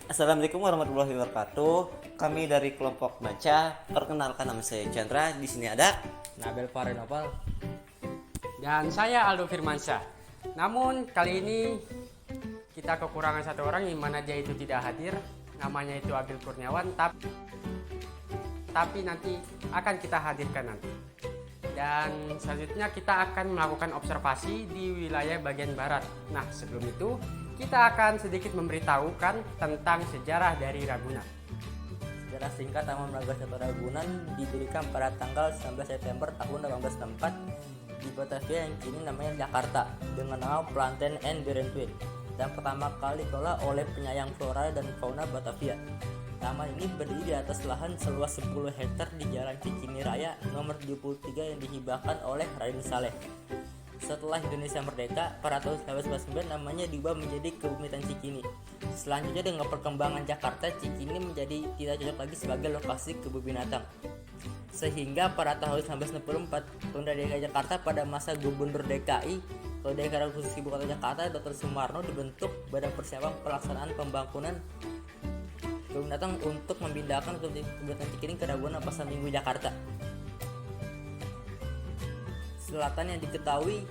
Assalamualaikum warahmatullahi wabarakatuh. Kami dari kelompok baca. Perkenalkan, nama saya Chandra. Di sini ada Nabel Farenopal. Dan saya Aldo Firmansyah. Namun kali ini kita kekurangan satu orang yang mana dia itu tidak hadir. Namanya itu Abil Kurniawan. Tapi nanti akan kita hadirkan nanti. Dan selanjutnya kita akan melakukan observasi di wilayah bagian barat. Nah, sebelum itu kita akan sedikit memberitahukan tentang sejarah dari Ragunan. sejarah singkat Taman Marga Satwa Ragunan didirikan pada tanggal 19 September tahun 1864 di Batavia yang kini namanya Jakarta dengan nama Plantain and Berentuin, dan pertama kali dikelola oleh penyayang flora dan fauna Batavia. Taman ini berdiri di atas lahan seluas 10 hektar di Jalan Cikini Raya nomor 23 yang dihibahkan oleh Raden Saleh. Setelah Indonesia merdeka, pada tahun 1949 namanya diubah menjadi Kebumitan Cikini. Selanjutnya dengan perkembangan Jakarta, Cikini menjadi tidak cocok lagi sebagai lokasi kebun binatang. Sehingga pada tahun 1964, Pemerintah DKI Jakarta pada masa Gubernur DKI atau Daerah Khusus Ibu Kota Jakarta Dr. Sumarno dibentuk Badan Persiapan Pelaksanaan Pembangunan Kebun Binatang untuk memindahkan Kebumitan Cikini ke Ragunan Pasar Minggu Jakarta Selatan yang diketahui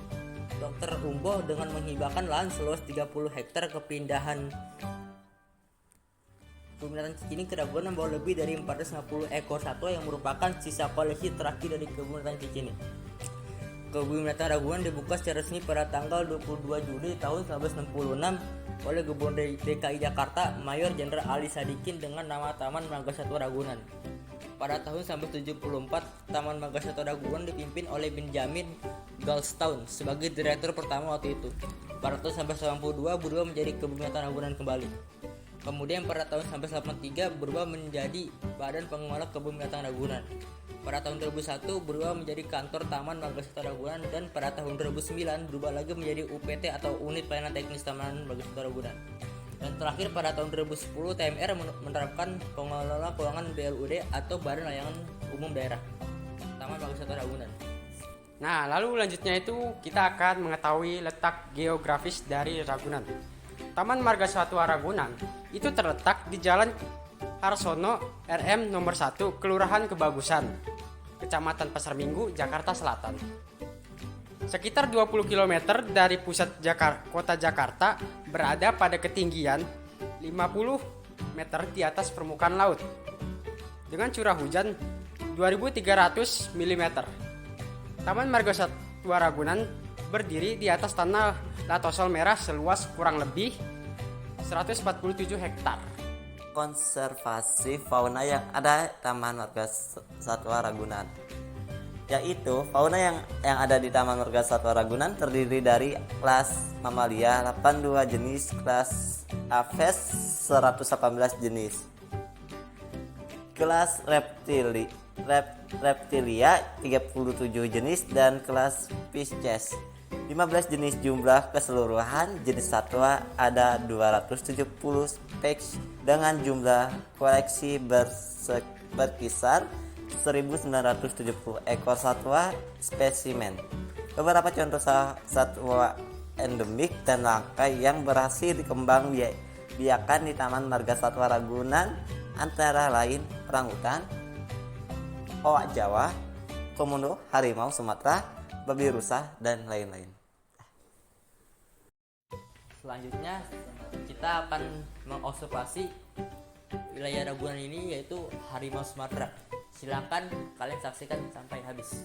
Dr. Umbo dengan menghibahkan lahan seluas 30 hektar. Kepindahan Kebun Binatang Cikini ke Ragunan membawa lebih dari 450 ekor satwa yang merupakan sisa koleksi terakhir dari Kebun Binatang Cikini. Kebun Binatang Ragunan dibuka secara resmi pada tanggal 22 Juli tahun 1966 oleh Gubernur DKI Jakarta Mayor Jenderal Ali Sadikin dengan nama Taman Marga Satwa Ragunan. Pada tahun 1974, Taman Marga Satwa Ragunan dipimpin oleh Benjamin Goldstone sebagai direktur pertama waktu itu. Pada tahun 1982 berubah menjadi Kebun Binatang Ragunan kembali. Kemudian pada tahun 1983 berubah menjadi Badan Pengelola Kebun Binatang Ragunan. Pada tahun 2001 berubah menjadi Kantor Taman Marga Satwa Ragunan, dan pada tahun 2009 berubah lagi menjadi UPT atau Unit Pelayanan Teknis Taman Marga Satwa Ragunan. Dan terakhir pada tahun 2010 TMR menerapkan pengelola keuangan BLUD atau Badan Layanan Umum Daerah Taman Marga Satwa Ragunan. Nah, lalu lanjutnya itu kita akan mengetahui letak geografis dari Ragunan. Taman Marga Satwa Ragunan itu terletak di Jalan Harsono RM nomor 1, Kelurahan Kebagusan, Kecamatan Pasar Minggu, Jakarta Selatan. Sekitar 20 km dari pusat kota Jakarta, berada pada ketinggian 50 meter di atas permukaan laut dengan curah hujan 2300 mm. Taman Marga Satwa Ragunan berdiri di atas tanah latosol merah seluas kurang lebih 147 hektar. Konservasi fauna yang ada Taman Marga Satwa Ragunan, yaitu fauna yang ada di Taman Marga Satwa Ragunan terdiri dari kelas mamalia 82 jenis, kelas Aves 118 jenis, kelas reptilia 37 jenis, dan kelas Pisces 15 jenis. Jumlah keseluruhan jenis satwa ada 270 spesies dengan jumlah koleksi berkisar 1970 ekor satwa spesimen. Beberapa contoh satwa endemik dan langka yang berhasil dikembang biakan di Taman Marga Satwa Ragunan antara lain orangutan, owa Jawa, komodo, harimau Sumatera, babi rusa, dan lain-lain. Selanjutnya kita akan mengobservasi wilayah Ragunan ini, yaitu harimau Sumatera. Silakan kalian saksikan sampai habis.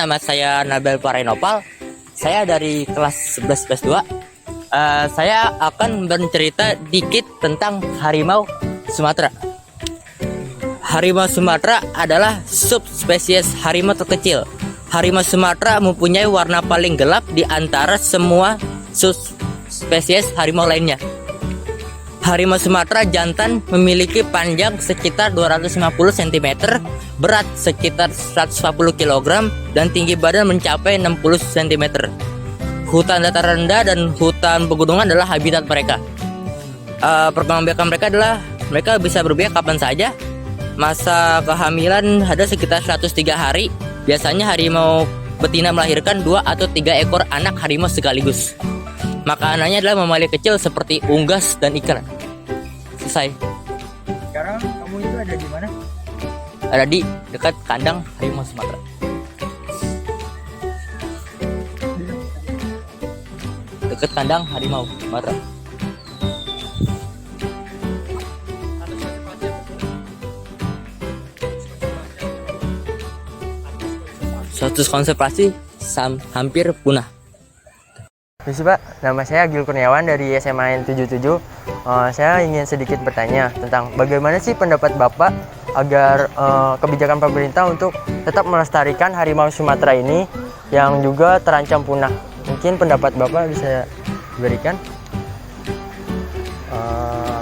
nama saya Nabel Parenopal. Saya dari kelas 11 kelas 2. Saya akan bercerita dikit tentang harimau Sumatera. Harimau Sumatera adalah subspesies harimau terkecil. Harimau Sumatera mempunyai warna paling gelap di antara semua subspesies harimau lainnya. Harimau Sumatera jantan memiliki panjang sekitar 250 cm, berat sekitar 140 kg, dan tinggi badan mencapai 60 cm. Hutan dataran rendah dan hutan pegunungan adalah habitat mereka. Perkembangbiakan mereka adalah mereka bisa berbiak kapan saja. Masa kehamilan ada sekitar 103 hari. Biasanya harimau betina melahirkan 2 atau 3 ekor anak harimau sekaligus. Makanannya adalah mamalia kecil seperti unggas dan ikan. Selesai. Sekarang kamu itu ada di mana? Ada di dekat kandang harimau Sumatera. Dekat kandang harimau Sumatera. Status konservasi hampir punah. Misi Pak, nama saya Agil Kurniawan dari SMA N77. Saya ingin sedikit bertanya tentang bagaimana sih pendapat Bapak agar kebijakan pemerintah untuk tetap melestarikan harimau Sumatera ini yang juga terancam punah. Mungkin pendapat Bapak bisa diberikan?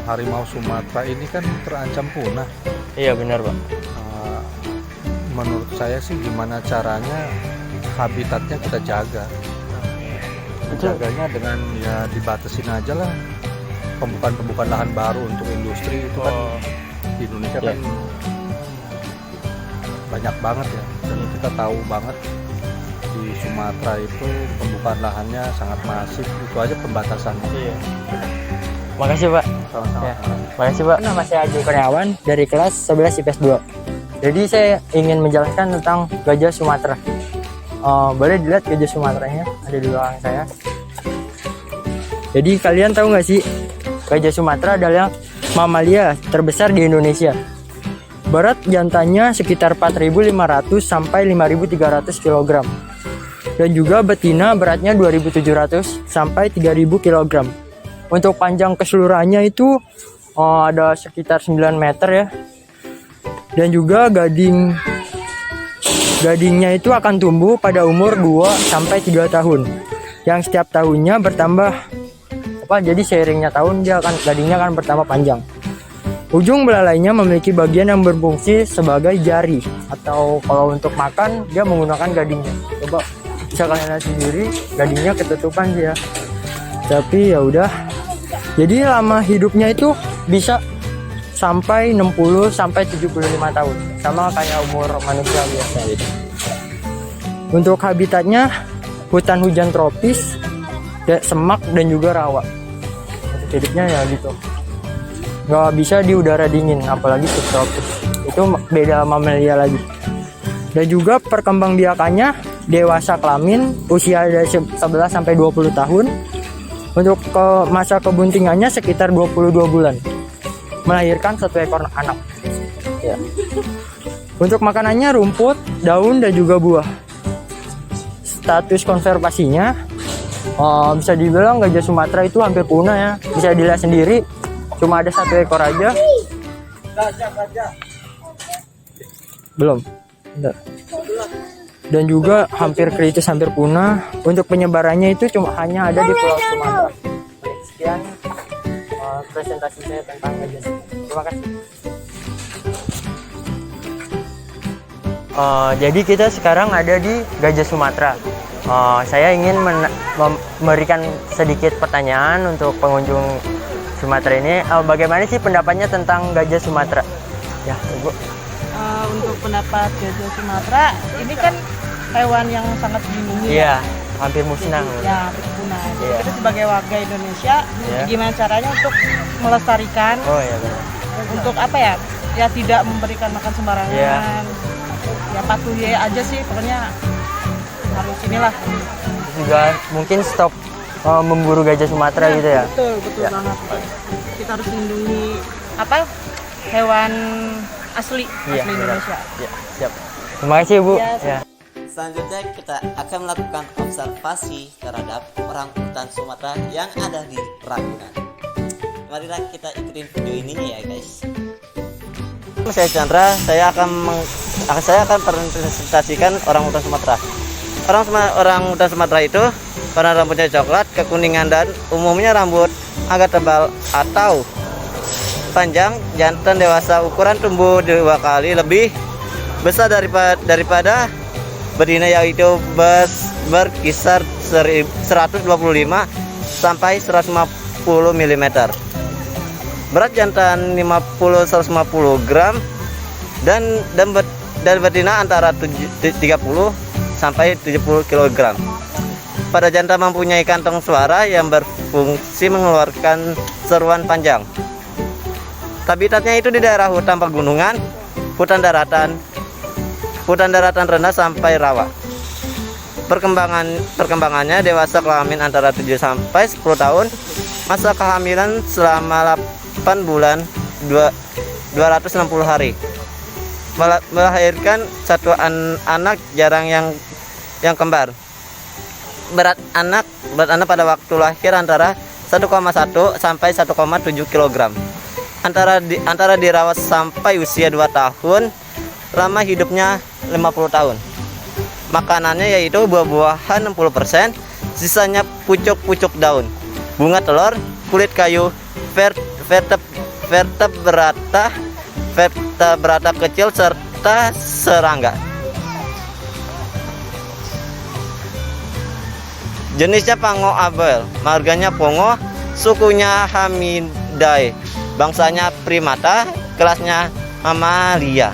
Harimau Sumatera ini kan terancam punah. Iya benar Pak. Menurut saya sih gimana caranya habitatnya kita jaga. Menjaganya dengan ya dibatasin aja lah pembukaan lahan baru untuk industri itu kan di Indonesia kan banyak banget ya, dan kita tahu banget di Sumatera itu pembukaan lahannya sangat masif. Itu aja pembatasannya. Iya. Makasih Pak. Sama-sama. Ya. Makasih Pak. Nama saya Agil Kurniawan dari kelas 11 IPS 2. Jadi saya ingin menjelaskan tentang gajah Sumatera. Boleh dilihat gajah Sumateranya ada di belakang saya. Jadi kalian tahu nggak sih, gajah Sumatera adalah mamalia terbesar di Indonesia. Berat jantannya sekitar 4.500 sampai 5.300 kg. Dan juga betina beratnya 2.700 sampai 3.000 kg. Untuk panjang keseluruhannya itu ada sekitar 9 meter ya. Dan juga gadingnya itu akan tumbuh pada umur 2 sampai 3 tahun. Yang setiap tahunnya bertambah jadi seiringnya tahun gadingnya akan bertambah panjang. Ujung belalainya memiliki bagian yang berfungsi sebagai jari, atau kalau untuk makan dia menggunakan gadingnya. Coba bisa kalian lihat sendiri, gadingnya ketutupan sih ya. Tapi ya udah. Jadi lama hidupnya itu bisa sampai 60 sampai 75 tahun. Sama kayak umur manusia biasa gitu. Untuk habitatnya hutan hujan tropis, semak dan juga rawa. Hidupnya ya gitu, nggak bisa di udara dingin, apalagi subtropis. Itu beda mamalia lagi. Dan juga perkembangbiakannya dewasa kelamin, usia dari 11 sampai 20 tahun. Untuk masa kebuntingannya sekitar 22 bulan, melahirkan 1 ekor anak ya. Untuk makanannya rumput, daun dan juga buah. Status konservasinya bisa dibilang gajah Sumatera itu hampir punah ya. Bisa dilihat sendiri, cuma ada 1 ekor aja. Belum. Bentar. Dan juga hampir kritis, hampir punah. Untuk penyebarannya itu hanya ada di Pulau Sumatera. Sekian presentasi saya tentang gajah Sumatera. Terima kasih. Jadi kita sekarang ada di Gajah Sumatera. Saya ingin memberikan sedikit pertanyaan untuk pengunjung Sumatera ini. Bagaimana sih pendapatnya tentang gajah Sumatera? Ya, Ibu. Untuk pendapat gajah Sumatera, ini kan hewan yang sangat dilindungi. Iya, hampir musnah. Ya, hampir punah. Iya. Kita sebagai warga Indonesia, Iya. gimana caranya untuk melestarikan? Oh iya benar. Untuk apa ya? Ya tidak memberikan makan sembarangan. Iya. Ya patuhi aja sih, pokoknya harus inilah. Terus juga mungkin stop memburu gajah Sumatera gitu ya. Betul Ya. banget. Kita harus lindungi apa? Hewan asli Iya, benar. Indonesia. Ya, siap. Terima kasih Bu. Iya, Ya. Selanjutnya kita akan melakukan observasi terhadap orangutan Sumatera yang ada di Ragunan. Marilah kita ikutin video ini ya guys. Saya Chandra, saya akan presentasikan orangutan Sumatera. Orangutan Sumatera itu warna rambutnya coklat, kekuningan, dan umumnya rambut agak tebal atau panjang. Jantan dewasa ukuran tumbuh 2 kali lebih besar daripada betina, yaitu berkisar 125 sampai 150 mm. Berat jantan 50-150 gram dan betina antara 30 sampai 70 kg. Pada jantan mempunyai kantong suara yang berfungsi mengeluarkan seruan panjang. Habitatnya itu di daerah hutan pegunungan, hutan daratan rendah sampai rawa. Perkembangannya dewasa kelamin antara 7 sampai 10 tahun. Masa kehamilan selama 8 bulan 260 hari. Melahirkan satu anak, jarang yang kembar. Berat anak pada waktu lahir antara 1,1 sampai 1,7 kg. Antara dirawat sampai usia 2 tahun, lama hidupnya 50 tahun. Makanannya yaitu buah-buahan 60%, sisanya pucuk-pucuk daun, bunga telur, kulit kayu, vertebrata kecil serta serangga. Jenisnya Pango abel, marganya Pongo, sukunya Hamidae, bangsanya primata, kelasnya Mamalia.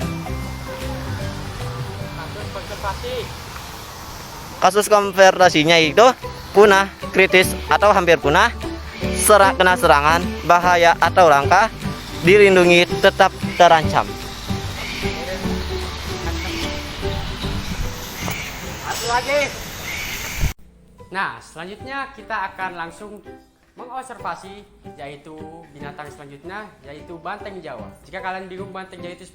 Kasus konservasinya itu punah, kritis atau hampir punah, kena serangan, bahaya atau langka, dilindungi, tetap terancam. Satu lagi. Nah, selanjutnya kita akan langsung mengobservasi yaitu binatang selanjutnya, yaitu banteng Jawa. Jika kalian bingung banteng Jawa itu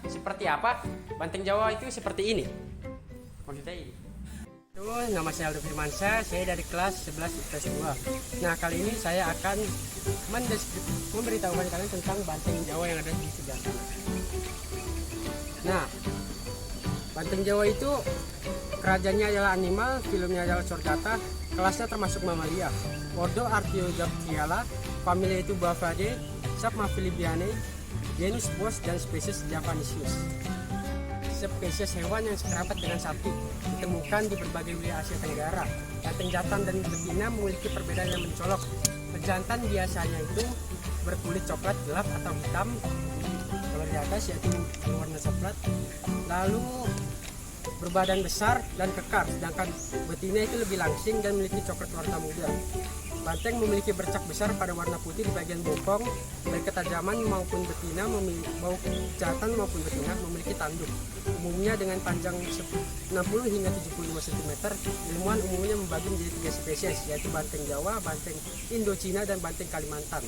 seperti apa, banteng Jawa itu seperti ini. Maksudnya ini. Nama saya Aldo Firmansyah, saya dari kelas 11 IPS 2. Nah, kali ini saya akan memberitahukan kalian tentang banteng Jawa yang ada di sebelah sana. Nah, banteng Jawa itu kerajaannya adalah animal, filmnya adalah chordata, kelasnya termasuk mamalia. Ordo Artiodactyla, familia itu Bavaridae, subfamiliae, genus Bos, dan spesies Javanisius. Spesies hewan yang sekerabat dengan sapi ditemukan di berbagai wilayah Asia Tenggara. Banteng jantan dan betina memiliki perbedaan yang mencolok. Jantan biasanya itu berkulit coklat gelap atau hitam, kalau di atas yaitu berwarna coklat, lalu berbadan besar dan kekar, sedangkan betina itu lebih langsing dan memiliki coklat warna muda. Banteng memiliki bercak besar pada warna putih di bagian bokong. Baik ketajaman maupun betina jantan maupun betina memiliki tanduk, umumnya dengan panjang 60 hingga 75 cm. Ilmuwan umumnya membagi menjadi 3 spesies, yaitu banteng Jawa, banteng Indochina, dan banteng Kalimantan.